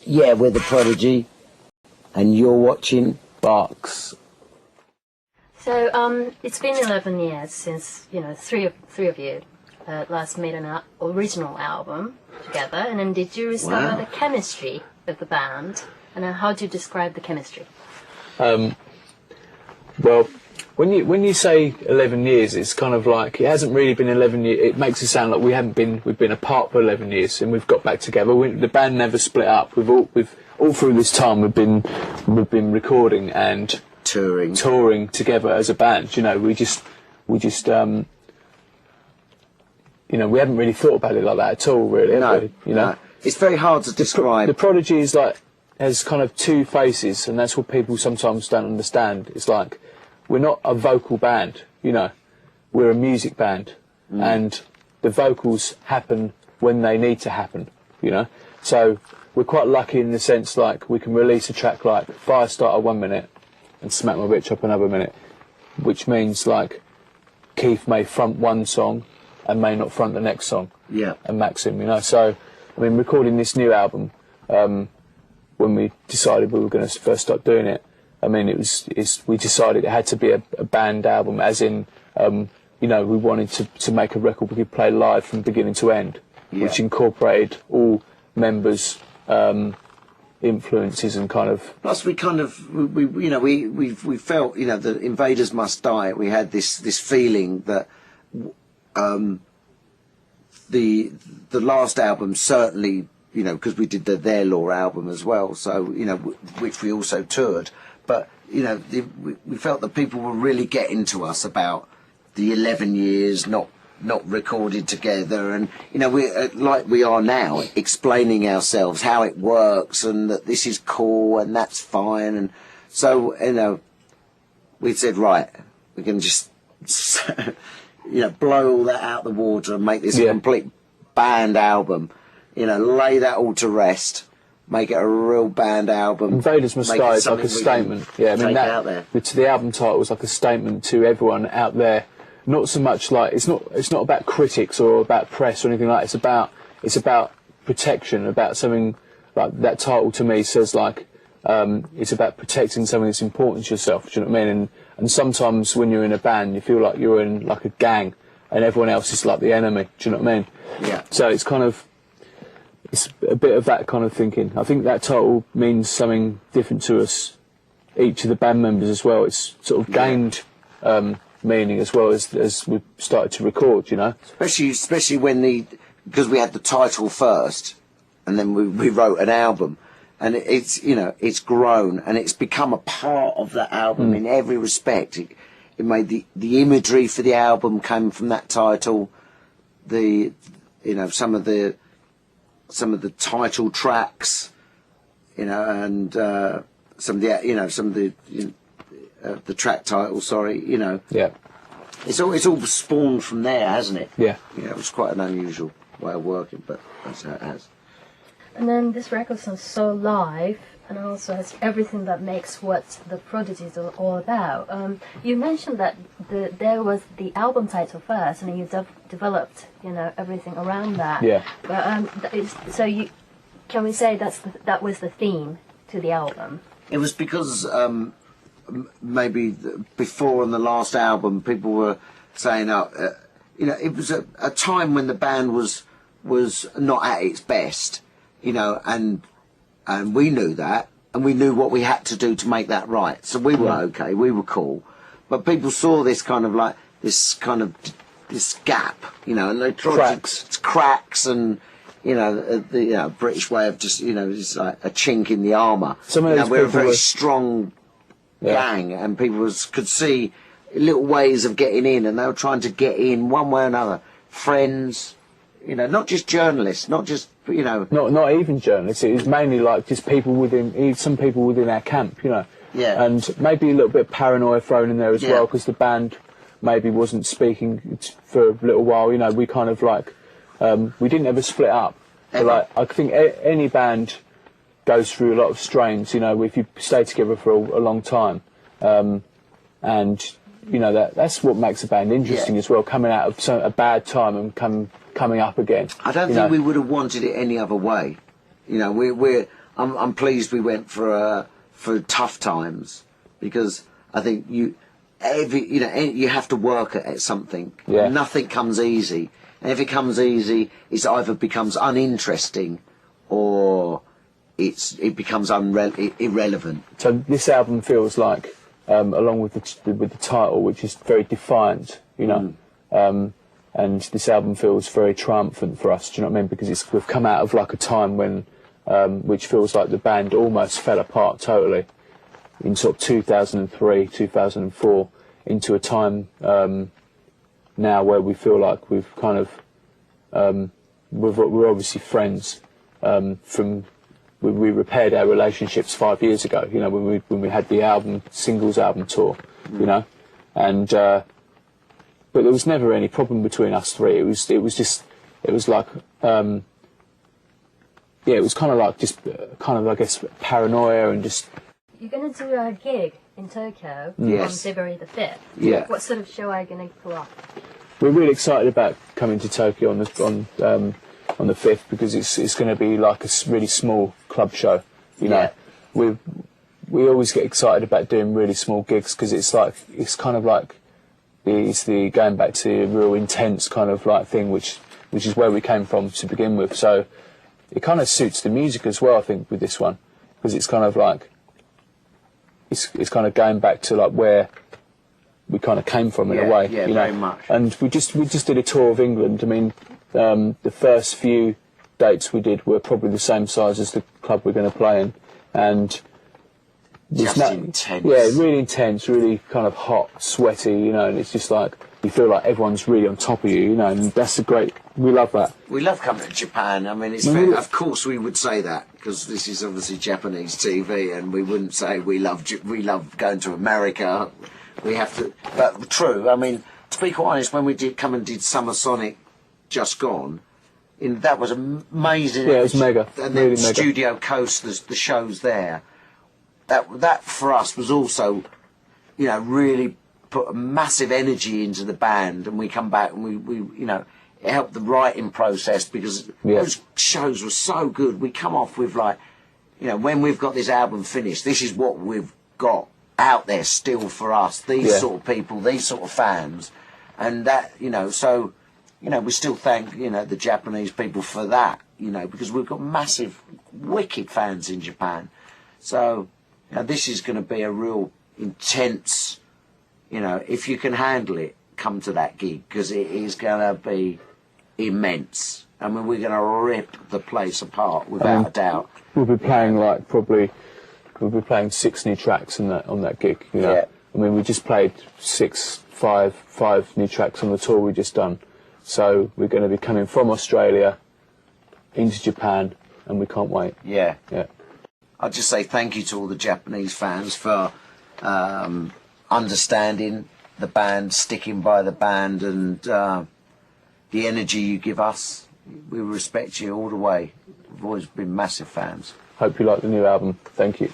Yeah, we're the Prodigy, and you're watching BARKS. So it's been 11 years since three of you last made an original album together, and then did you discover the chemistry of the band? And then how do you describe the chemistry? Well, when you say 11 years, it's kind of like it hasn't really been 11 years. It makes it sound like we've been apart for 11 years and we've got back together. The band never split up. We've all through this time we've been recording and touring together as a band. We just we haven't really thought about it like that at all, really. No, no. It's very hard to describe. The Prodigy is has kind of two faces, and that's what people sometimes don't understand. It's like we're not a vocal band, we're a music band, and the vocals happen when they need to happen, So we're quite lucky in the sense like we can release a track like Firestarter 1 minute and Smack My Bitch Up another minute, which means like Keith may front one song and may not front the next song. Yeah. And Maxim, So, I mean, recording this new album, when we decided we were going to first start doing it, I mean, we decided it had to be a band album, as in, we wanted to make a record we could play live from beginning to end, which incorporated all members' influences and kind of. Plus, we felt, the Invaders Must Die. We had this feeling that the last album certainly, because we did Their Law album as well, so which we also toured. But we felt that people were really getting to us about the 11 years not recorded together, and we like we are now explaining ourselves how it works and that this is cool and that's fine, and so we said, right, we can just blow all that out the water and make this a complete band album, lay that all to rest. Make it a real band album. Invaders Must Die is like a statement. Yeah, I mean the album title was like a statement to everyone out there. Not so much like it's not about critics or about press or anything like that. It's about protection, about something like that title to me says like it's about protecting something that's important to yourself. Do you know what I mean? And sometimes when you're in a band, you feel like you're in like a gang, and everyone else is like the enemy. Do you know what I mean? Yeah. So it's kind of. It's a bit of that kind of thinking. I think that title means something different to us, each of the band members as well. It's sort of gained meaning as well as we've started to record, Especially when because we had the title first, and then we wrote an album, and it's grown and it's become a part of that album in every respect. It made the imagery for the album came from that title. Some of the title tracks, and some of the track titles. Sorry, Yeah. It's all spawned from there, hasn't it? Yeah. It was quite an unusual way of working, but that's how it has. And then this record sounds so live, and also has everything that makes what the Prodigy is all about. You mentioned that there was the album title first, and then you developed, everything around that. Yeah. But can we say that was the theme to the album? It was because maybe before on the last album, people were saying, it was a time when the band was not at its best, and we knew that, and we knew what we had to do to make that right. So we were okay, we were cool. But people saw this gap, and they tried cracks and, the British way of just, it's like a chink in the armour. We're a very strong gang, and people could see little ways of getting in, and they were trying to get in one way or another. Friends, not just journalists, not just, Not even journalists. It was mainly like just some people within our camp, Yeah. And maybe a little bit of paranoia thrown in there as well, because the band maybe wasn't speaking for a little while. We kind of like, we didn't ever split up. But like, I think any band goes through a lot of strains, if you stay together for a long time. And, that's what makes a band interesting as well, coming out of a bad time and coming up again. I don't think we would have wanted it any other way. I'm pleased we went for tough times, because I think you have to work at something. Yeah. Nothing comes easy, and if it comes easy, it either becomes uninteresting or it becomes irrelevant. So this album feels like, along with the title, which is very defiant, you know, and this album feels very triumphant for us. Do you know what I mean? Because we've come out of like a time when, which feels like the band almost fell apart totally, in sort of 2003, 2004, into a time now where we feel like we've kind of we're obviously friends from. We repaired our relationships 5 years ago, you know, when we had the singles album tour, you know, and but there was never any problem between us three. It was like it was kind of like just kind of, I guess, paranoia and just. You're going to do a gig in Tokyo on Yes. February the 5th. Yeah. What sort of show are you going to pull off? We're really excited about coming to Tokyo on the 5th, because it's going to be like a really small club show, you know. Yeah. We always get excited about doing really small gigs, because it's kind of like it's the going back to a real intense kind of like thing, which is where we came from to begin with. So it kind of suits the music as well, I think, with this one, because it's kind of like it's kind of going back to like where we kind of came from in a way, yeah, you know. very much. And we just did a tour of England. I mean, the first few dates we did were probably the same size as the club we're going to play in, and Just intense. Yeah, really intense, really kind of hot, sweaty, you know. And it's just like you feel like everyone's really on top of you, you know. And that's we love that. We love coming to Japan. I mean, it's fair. Of course we would say that, because this is obviously Japanese TV, and we wouldn't say we love going to America. We have to, but true. I mean, to be quite honest, when we did come and did Summer Sonic just gone, that was amazing. Yeah, it was mega. And really then mega. Studio Coast, the shows there. That for us was also, you know, really put a massive energy into the band, and we come back and we you know, it helped the writing process, because those shows were so good. We come off with like, you know, when we've got this album finished, this is what we've got out there still for us. These sort of people, these sort of fans, and that, you know, so, you know, we still thank, you know, the Japanese people for that, you know, because we've got massive, wicked fans in Japan. So, you know, this is going to be a real intense, you know, if you can handle it, come to that gig, because it is going to be immense. I mean, we're going to rip the place apart, without a doubt. We'll be playing we'll be playing 6 new tracks on that gig, you know. Yeah. I mean, we just played five new tracks on the tour we just done. So we're going to be coming from Australia into Japan, and we can't wait. Yeah. Yeah. I'll just say thank you to all the Japanese fans for understanding the band, sticking by the band, and the energy you give us. We respect you all the way. We've always been massive fans. Hope you like the new album. Thank you.